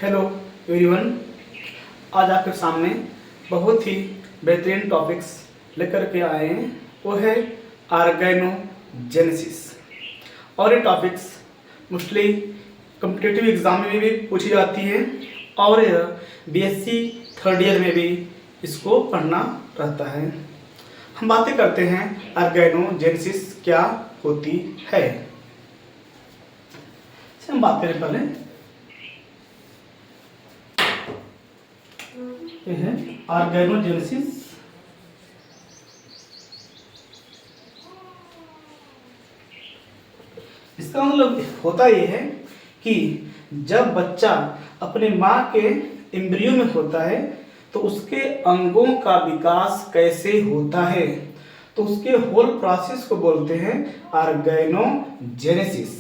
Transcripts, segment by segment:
Hello everyone. आज आपके सामने बहुत ही बेहतरीन टॉपिक्स लेकर के आए हैं। वो है ऑर्गेनोजेनेसिस। और ये टॉपिक्स मोस्टली कॉम्पिटिटिव एग्जाम में भी पूछी जाती है और बीएससी थर्ड ईयर में भी इसको पढ़ना रहता है। हम बातें करते हैं ऑर्गेनोजेनेसिस क्या होती है। हम बात करें पहले, ये है ऑर्गेनोजेनेसिस। इसका मतलब होता ये है कि जब बच्चा अपने माँ के एम्ब्रियो में होता है तो उसके अंगों का विकास कैसे होता है, तो उसके होल प्रोसेस को बोलते हैं ऑर्गेनोजेनेसिस।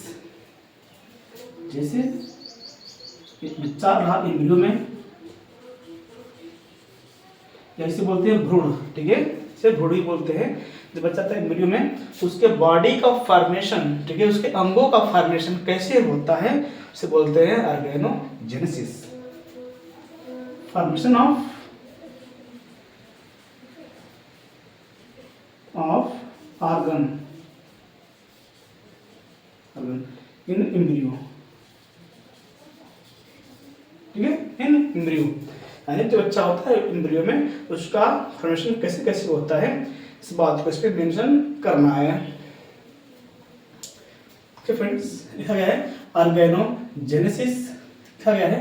जैसे बच्चा रहा एम्ब्रियो में, इसे बोलते हैं भ्रूण, ठीक है, इसे भ्रूण ही बोलते हैं। जब बच्चा था एम्ब्रियो में तो उसके बॉडी का फॉर्मेशन, ठीक है, उसके अंगों का फॉर्मेशन कैसे होता है उसे बोलते हैं organogenesis. Formation of organ in embryo, ठीक है, इन एम्ब्रियो। यानी जो बच्चा होता है एम्ब्रियो में उसका फॉर्मेशन कैसे कैसे होता है, इस बात को इस पे मेंशन करना है। ओके फ्रेंड्स, लिखा गया है ऑर्गेनोजेनेसिस। लिखा गया है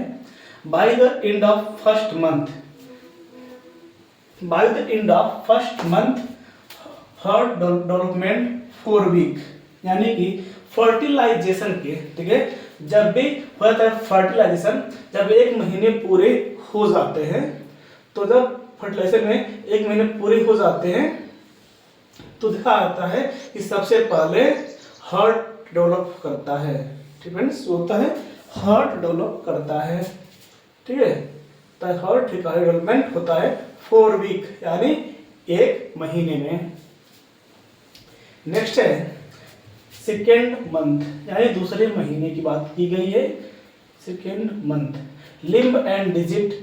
by the end of first month, by the end of first month heart development 4 week, यानी कि फर्टिलाइजेशन के, ठीक है, जब भी होता है फर्टिलाइजेशन, जब 1 महीने पूरे हो जाते हैं, तो जब फर्टिलाइजेशन में 1 महीने पूरे हो जाते हैं तो देखा जाता है कि सबसे पहले हार्ट डेवलप करता है। ठीक है, होता है हार्ट डेवलप करता है, ठीक है, तो हार्ट डेवलपमेंट होता है 4 वीक, यानी 1 महीने में। नेक्स्ट है सेकेंड मंथ, यानी दूसरे महीने की बात की गई है। Second month limb and digit,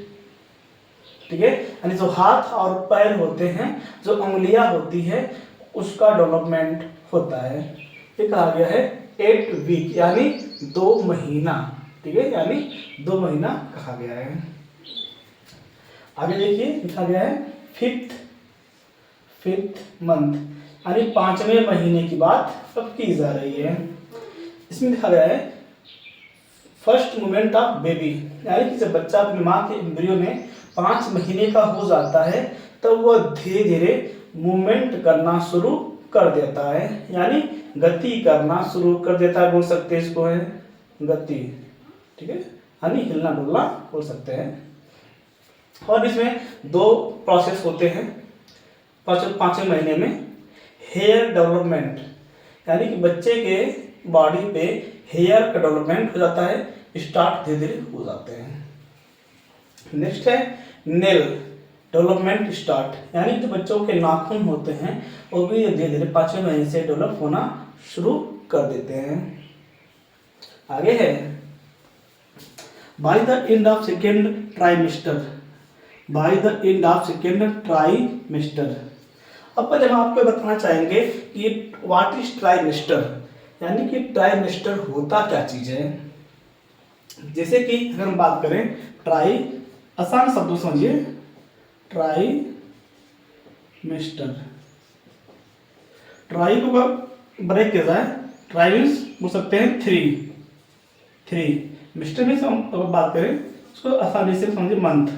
ठीक है, यानी जो हाथ और पैर होते हैं, जो उंगलियां होती है, उसका डेवलपमेंट होता है। ये कहा गया है 8 वीक, यानी 2 महीना, ठीक है, यानी 2 महीना कहा गया है। आगे देखिए लिखा गया है फिफ्थ मंथ, यानी 5वें महीने की बात अब की जा रही है। इसमें लिखा गया है फर्स्ट मूवमेंट ऑफ बेबी, यानी कि जब बच्चा अपनी माँ के एम्ब्रियो में 5 महीने का हो जाता है तब वह धीरे धीरे मूवमेंट करना शुरू कर देता है, यानी गति करना शुरू कर देता है, बोल सकते हैं इसको है गति, ठीक है, यानी हिलना डुलना बोल सकते हैं। और इसमें 2 प्रोसेस होते हैं 5वें महीने में। हेयर डेवलपमेंट, यानी कि बच्चे के बॉडी पे हेयर का डेवलपमेंट हो जाता है, स्टार्ट धीरे धीरे हो जाते हैं। नेक्स्ट है नेल डेवलपमेंट स्टार्ट, यानी जो बच्चों के नाखून होते हैं वो भी धीरे धीरे 5वें महीने से डेवलप होना शुरू कर देते हैं। आगे है by the end of second trimester, bye the end of second trimester. अब पहले हम आपको बताना चाहेंगे कि व्हाट इज ट्राइमेस्टर, यानी कि ट्राइमेस्टर होता क्या चीज है। जैसे कि अगर हम बात करें ट्राई, आसान शब्दों समझिए, ट्राइमेस्टर, ट्राई को ब्रेक किया जाए, ट्राई मीन्स बोल सकते हैं 3 मिस्टर मीन्स हम अगर बात करें उसको आसानी से समझिए मंथ,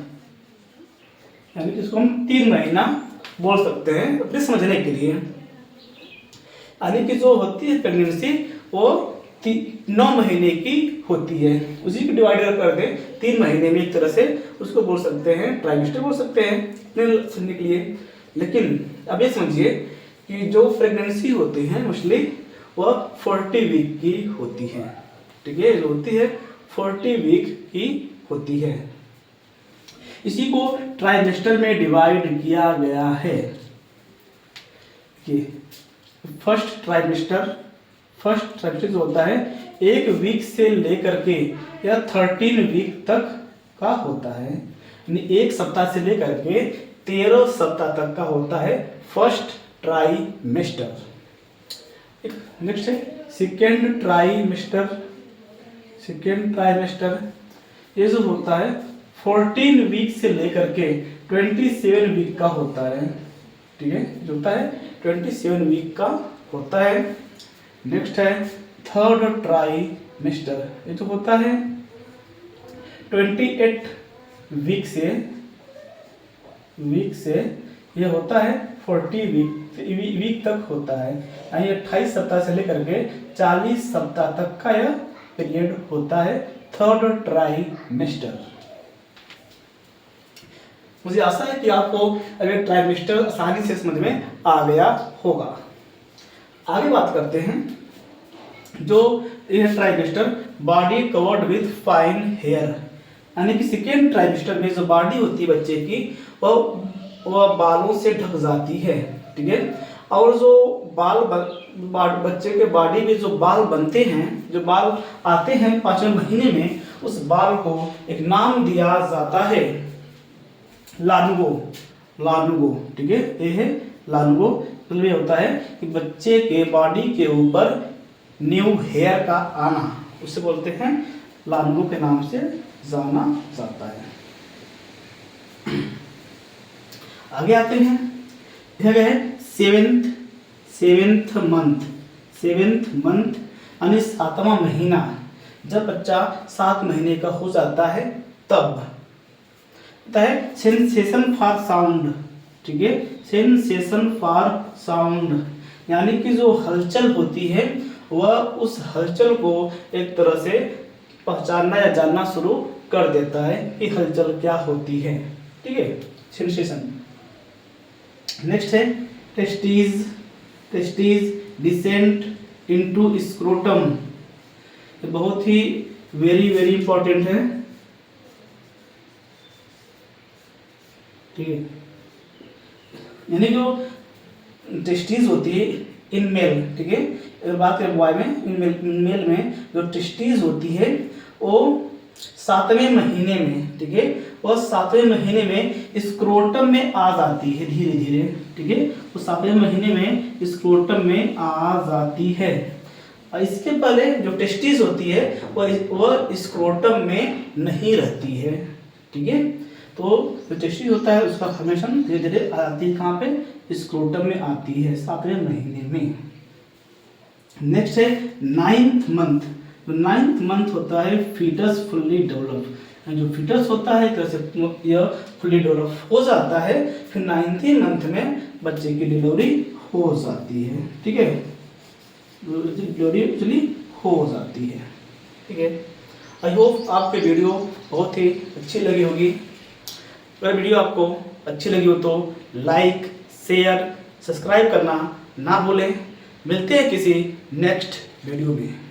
यानी कि इसको हम 3 महीना बोल सकते हैं अपने समझने के लिए। यानी कि जो होती है प्रेगनेंसी वो 9 महीने की होती है, उसी को डिवाइड कर दें 3 महीने में, एक तरह से उसको बोल सकते हैं ट्राइमेस्टर बोल सकते हैं अपने समझने के लिए। लेकिन अब ये समझिए कि जो प्रेगनेंसी होती है मोस्टली वह 40 वीक की होती है, ठीक है, जो होती है 40 वीक की होती है। इसी को ट्राइमेस्टर में डिवाइड किया गया है कि फर्स्ट ट्राइमेस्टर जो होता है 1 वीक से लेकर के या 13 वीक तक का होता है, यानी 1 सप्ताह से लेकर के 13 सप्ताह तक का होता है फर्स्ट ट्राइमेस्टर। नेक्स्ट है सेकेंड ट्राइमेस्टर। सेकेंड ट्राइमेस्टर ये जो होता है 14 वीक से लेकर के 27 वीक का होता है, ठीक है, जो होता है 27 वीक का होता है। नेक्स्ट है थर्ड ट्राइमेस्टर, ये जो होता है 28 वीक से ये होता है 40 वीक तक होता है, यानी 28 सप्ताह से लेकर के 40 सप्ताह तक का यह पीरियड होता है थर्ड ट्राइमेस्टर। मुझे आशा है कि आपको अगर ट्राइमेस्टर आसानी से समझ में आ गया होगा। आगे बात करते हैं, जो यह trimester body covered with fine hair, यानी कि सेकेंड ट्राइमेस्टर में जो बॉडी होती है बच्चे की वह बालों से ढक जाती है, ठीक है। और जो बच्चे के बॉडी में जो बाल बनते हैं, जो बाल आते हैं 5वें महीने में, उस बाल को एक नाम दिया जाता है लानुगो, ठीक है, ये है लानुगो। मतलब ये होता है कि बच्चे के बॉडी के ऊपर न्यू हेयर का आना, उसे बोलते हैं लानुगो के नाम से जाना जाता है। आगे आते हैं, यह है सेवेंथ मंथ यानी 7वां महीना। जब बच्चा 7 महीने का हो जाता है तब होता है सेंसेशन फॉर साउंड, ठीक है, सेंसेशन फॉर साउंड, यानी कि जो हलचल होती है वह उस हलचल को एक तरह से पहचानना या जानना शुरू कर देता है कि हलचल क्या होती है, ठीक है, सेंसेशन। नेक्स्ट है टेस्टीज डिसेंट इनटू स्क्रोटम, बहुत ही वेरी इंपॉर्टेंट है, ठीक है, यानी जो टेस्टीज होती है इन मेल, ठीक है, अगर बात करें बॉय में, इन मेल में जो टेस्टीज होती है वो 7वें महीने में, ठीक है, वह 7वें महीने में स्क्रोटम में आ जाती है धीरे धीरे, ठीक है, वो 7वें महीने में स्क्रोटम में आ जाती है। और इसके पहले जो टेस्टिस होती है वह स्क्रोटम में नहीं रहती है, ठीक है। तो जो टेस्टिस होता है उसका फॉर्मेशन धीरे धीरे आती है, कहाँ पे, स्क्रोटम में आती है 7वें महीने में। नेक्स्ट है 9th मंथ। तो 9th मंथ होता है फीटस फुल्ली डेवलप, जो फीटस होता है कैसे यह फुल्ली डेवलप हो जाता है, फिर 9th मंथ में बच्चे की डिलीवरी हो जाती है, ठीक है, डिलीवरी एक्चुअली हो जाती है, ठीक है। आई होप आपके वीडियो बहुत ही अच्छी लगी होगी। अगर वीडियो आपको अच्छी लगी हो तो लाइक, शेयर, सब्सक्राइब करना ना भूलें। मिलते हैं किसी नेक्स्ट वीडियो में।